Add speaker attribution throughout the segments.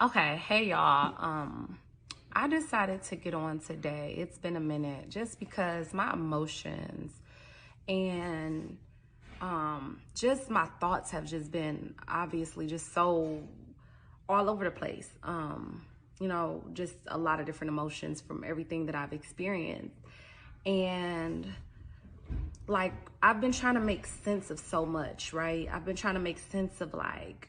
Speaker 1: Okay, hey y'all. I decided to get on today. It's been a minute just because my emotions and just my thoughts have just been obviously just so all over the place. Just a lot of different emotions from everything that I've experienced. And like I've been trying to make sense of so much, right? I've been trying to make sense of like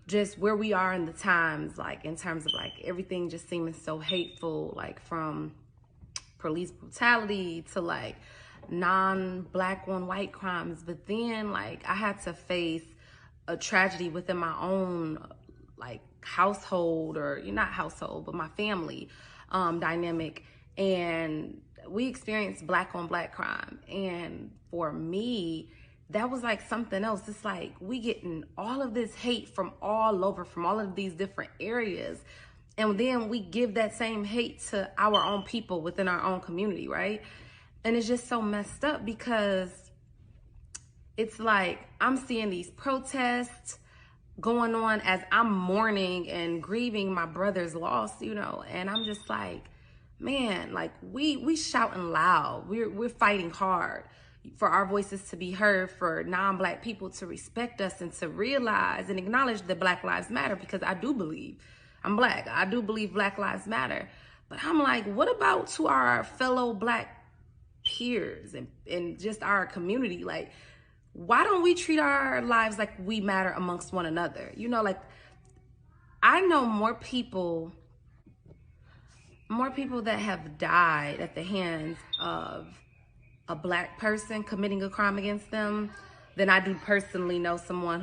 Speaker 1: just where we are in the times, like in terms of like everything just seeming so hateful, like from police brutality to like non-black on white crimes. But then like I had to face a tragedy within my own like household, or not household, but my family dynamic. And we experienced black on black crime. And for me, that was like something else. It's like we getting all of this hate from all over, from all of these different areas. And then we give that same hate to our own people within our own community, right? And it's just so messed up because it's like I'm seeing these protests going on as I'm mourning and grieving my brother's loss, and I'm just like, man, like we shouting loud. We're fighting hard for our voices to be heard, for non-black people to respect us and to realize and acknowledge that Black Lives Matter, because I do believe, I'm black, I do believe Black Lives Matter. But I'm like, what about to our fellow black peers and just our community? Like, why don't we treat our lives like we matter amongst one another? Like I know more people that have died at the hands of a black person committing a crime against them than I do personally know someone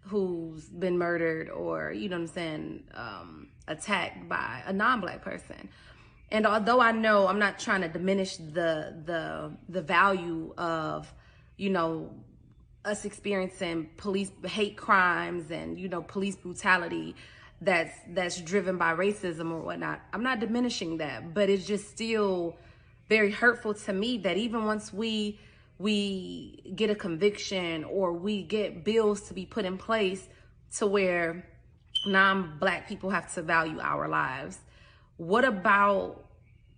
Speaker 1: who's been murdered, or attacked by a non-black person. And although I know I'm not trying to diminish the value of us experiencing police hate crimes and police brutality that's driven by racism or whatnot, I'm not diminishing that, but it's just still very hurtful to me that even once we get a conviction or we get bills to be put in place to where non-black people have to value our lives, what about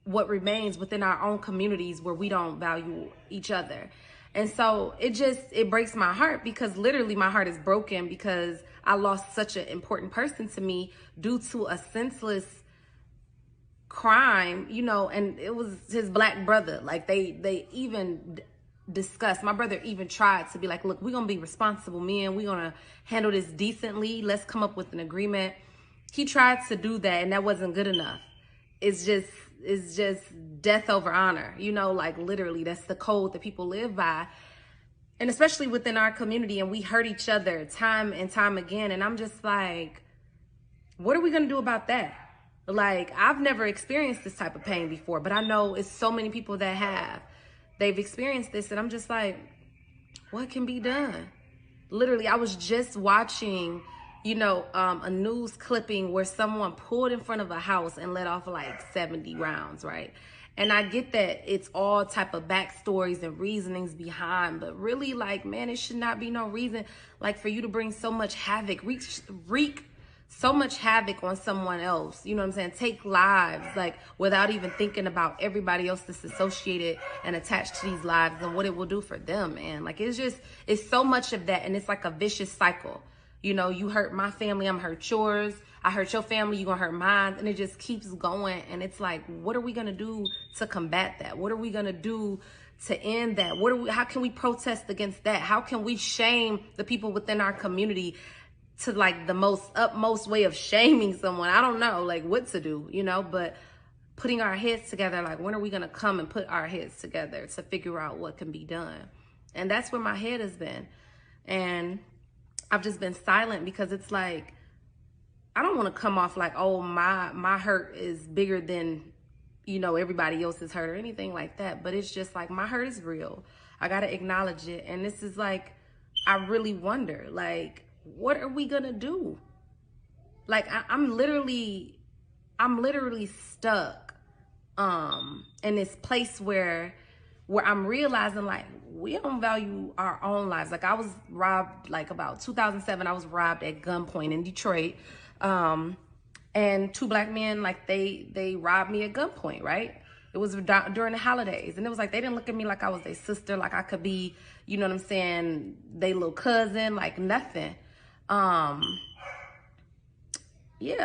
Speaker 1: what remains within our own communities where we don't value each other? And so it breaks my heart, because literally my heart is broken because I lost such an important person to me due to a senseless crime, and it was his black brother. Like they even discussed, my brother even tried to be like, look, we're gonna be responsible men, we're gonna handle this decently, let's come up with an agreement. He tried to do that, and that wasn't good enough. It's just death over honor, like literally that's the code that people live by, and especially within our community. And we hurt each other time and time again. And I'm just like, what are we gonna do about that? Like, I've never experienced this type of pain before, but I know it's so many people that have. They've experienced this, and I'm just like, what can be done? Literally, I was just watching a news clipping where someone pulled in front of a house and let off like 70 rounds, right? And I get that it's all type of backstories and reasonings behind, but really, like, man, it should not be no reason like for you to bring so much havoc, wreak so much havoc on someone else, you know what I'm saying? Take lives, like, without even thinking about everybody else that's associated and attached to these lives and what it will do for them, man. Like, it's so much of that, and it's like a vicious cycle. You hurt my family, I'm hurt yours. I hurt your family, you gonna hurt mine. And it just keeps going. And it's like, what are we gonna do to combat that? What are we gonna do to end that? How can we protest against that? How can we shame the people within our community to like the utmost way of shaming someone? I don't know like what to do, but putting our heads together, like, when are we gonna come and put our heads together to figure out what can be done? And that's where my head has been. And I've just been silent because it's like, I don't want to come off like, oh, my hurt is bigger than, everybody else's hurt or anything like that. But it's just like, my hurt is real. I got to acknowledge it. And this is like, I really wonder, like, what are we going to do? Like, I'm literally stuck in this place where where I'm realizing like we don't value our own lives. Like I was robbed like about 2007. I was robbed at gunpoint in Detroit. And two black men, like they robbed me at gunpoint, right? It was during the holidays. And it was like, they didn't look at me like I was their sister, like I could be, you know what I'm saying, they little cousin, like nothing. Yeah,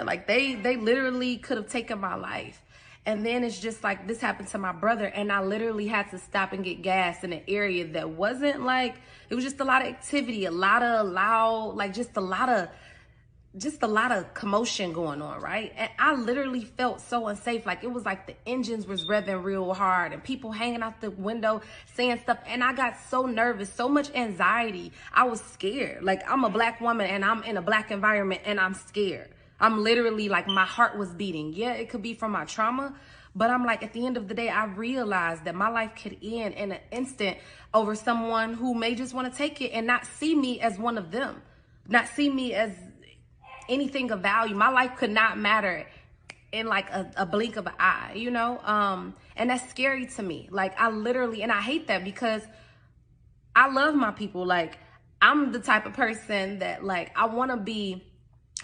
Speaker 1: like they literally could have taken my life. And then it's just like, this happened to my brother, and I literally had to stop and get gas in an area that wasn't like, it was just a lot of activity, a lot of loud, like just a lot of commotion going on, right? And I literally felt so unsafe. Like it was like the engines was revving real hard and people hanging out the window saying stuff. And I got so nervous, so much anxiety. I was scared. Like I'm a black woman and I'm in a black environment and I'm scared. I'm literally like, my heart was beating. Yeah, it could be from my trauma, but I'm like, at the end of the day, I realized that my life could end in an instant over someone who may just want to take it and not see me as one of them, not see me as anything of value. My life could not matter in like a blink of an eye, you know? And that's scary to me. Like I literally, and I hate that because I love my people. Like I'm the type of person that like, I want to be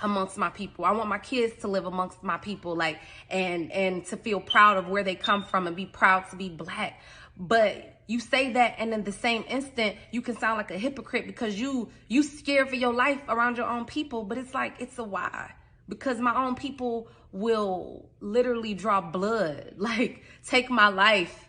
Speaker 1: amongst my people. I want my kids to live amongst my people, like, and to feel proud of where they come from and be proud to be black. But you say that, and in the same instant, you can sound like a hypocrite because you scared for your life around your own people. But it's like, it's a why. Because my own people will literally draw blood, like take my life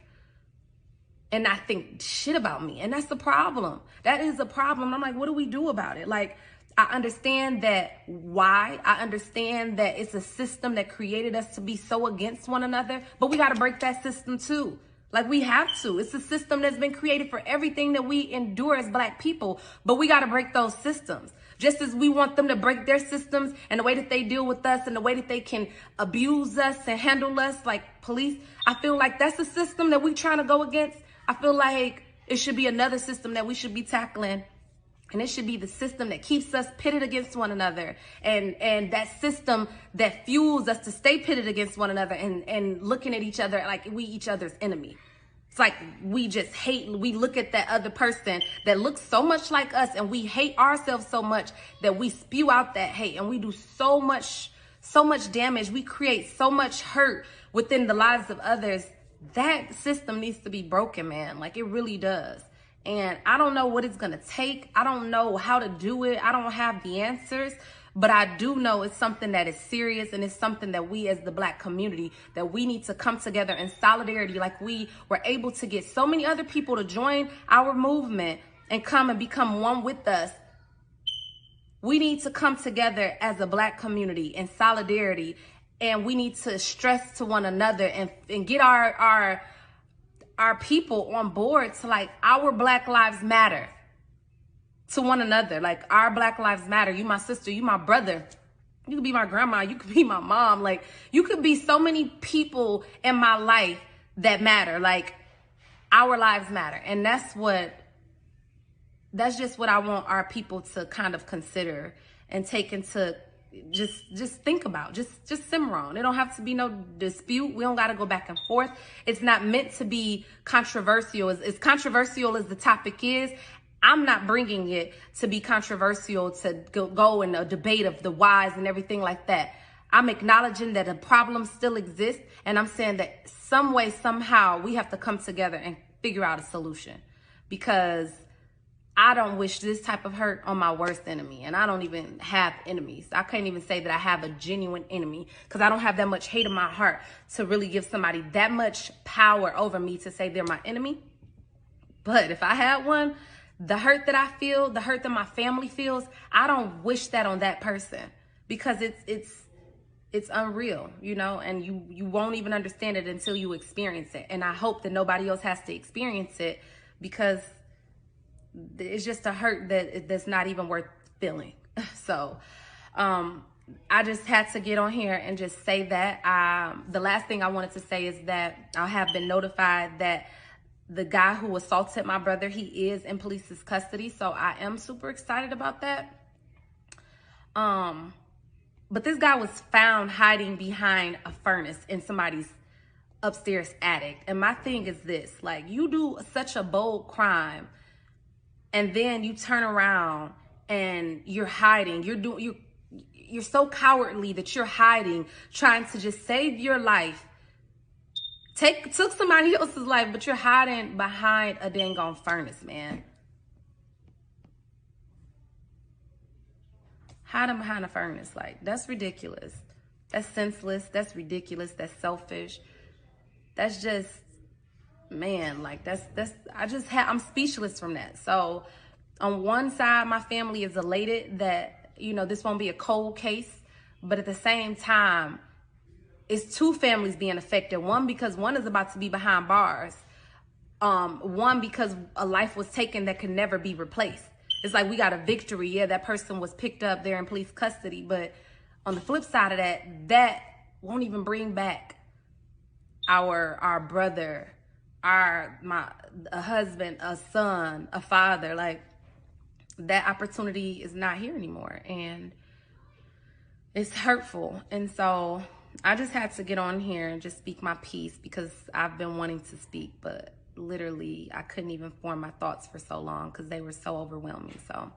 Speaker 1: and not think shit about me. And that's the problem. That is a problem. I'm like, what do we do about it? Like, I understand that why. I understand that it's a system that created us to be so against one another, but we got to break that system too. Like we have to. It's a system that's been created for everything that we endure as black people, but we got to break those systems. Just as we want them to break their systems and the way that they deal with us and the way that they can abuse us and handle us like police, I feel like that's a system that we trying to go against. I feel like it should be another system that we should be tackling. And it should be the system that keeps us pitted against one another. And that system that fuels us to stay pitted against one another and looking at each other like we each other's enemy. It's like we just hate, we look at that other person that looks so much like us and we hate ourselves so much that we spew out that hate and we do so much damage. We create so much hurt within the lives of others. That system needs to be broken, man. Like it really does. And I don't know what it's going to take. I don't know how to do it. I don't have the answers, but I do know it's something that is serious, and it's something that we as the black community, that we need to come together in solidarity. Like we were able to get so many other people to join our movement and come and become one with us. We need to come together as a black community in solidarity, and we need to stress to one another and get our people on board to like, our Black lives matter to one another. Like our Black lives matter. You my sister, you my brother. You could be my grandma, you could be my mom. Like you could be so many people in my life that matter. Like our lives matter. And that's just what I want our people to kind of consider and take into just think about, just simmer on. It don't have to be no dispute. We don't got to go back and forth. It's not meant to be controversial. As controversial as the topic is, I'm not bringing it to be controversial, to go in a debate of the whys and everything like that. I'm acknowledging that a problem still exists, and I'm saying that some way, somehow, we have to come together and figure out a solution, because I don't wish this type of hurt on my worst enemy. And I don't even have enemies. I can't even say that I have a genuine enemy, because I don't have that much hate in my heart to really give somebody that much power over me to say they're my enemy. But if I had one, the hurt that I feel, the hurt that my family feels, I don't wish that on that person, because it's unreal, you know, and you won't even understand it until you experience it. And I hope that nobody else has to experience it, because it's just a hurt that's not even worth feeling. So I just had to get on here and just say that. The last thing I wanted to say is that I have been notified that the guy who assaulted my brother, he is in police's custody. So I am super excited about that. But this guy was found hiding behind a furnace in somebody's upstairs attic. And my thing is this, like, you do such a bold crime and then you turn around and you're hiding. You're so cowardly that you're hiding, trying to just save your life. Took somebody else's life, but you're hiding behind a dang on furnace, man. Hiding behind a furnace, like, that's ridiculous. That's senseless. That's ridiculous. That's selfish. That's just, man, like, I'm speechless from that. So on one side, my family is elated that, you know, this won't be a cold case, but at the same time, it's two families being affected. One, because one is about to be behind bars. One, because a life was taken that could never be replaced. It's like we got a victory. Yeah, that person was picked up, they're in police custody. But on the flip side of that won't even bring back our brother, a husband, a son, a father. Like, that opportunity is not here anymore. And it's hurtful. And so I just had to get on here and just speak my piece, because I've been wanting to speak, but literally I couldn't even form my thoughts for so long because they were so overwhelming. So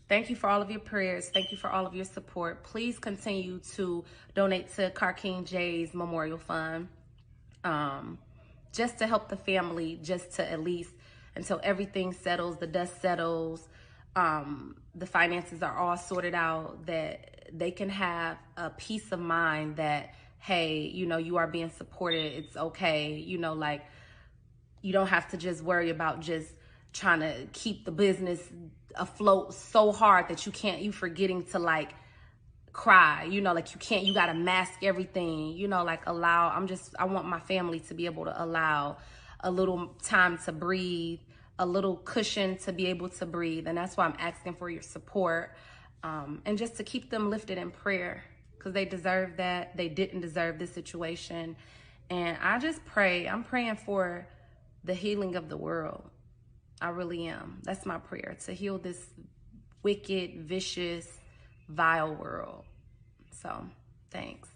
Speaker 1: thank you for all of your prayers. Thank you for all of your support. Please continue to donate to Carking J's Memorial Fund, just to help the family, just to at least until everything settles, the dust settles, the finances are all sorted out, that they can have a peace of mind that, hey, you know, you are being supported. It's okay. You know, like, you don't have to just worry about just trying to keep the business afloat so hard that you forgetting to, like, cry, you know, like, you got to mask everything, you know, like, I want my family to be able to allow a little time to breathe, a little cushion to be able to breathe. And that's why I'm asking for your support, and just to keep them lifted in prayer, because they deserve that. They didn't deserve this situation. And I just I'm praying for the healing of the world. I really am. That's my prayer, to heal this wicked, vicious, vile world. So, thanks.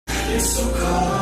Speaker 1: It's so cold.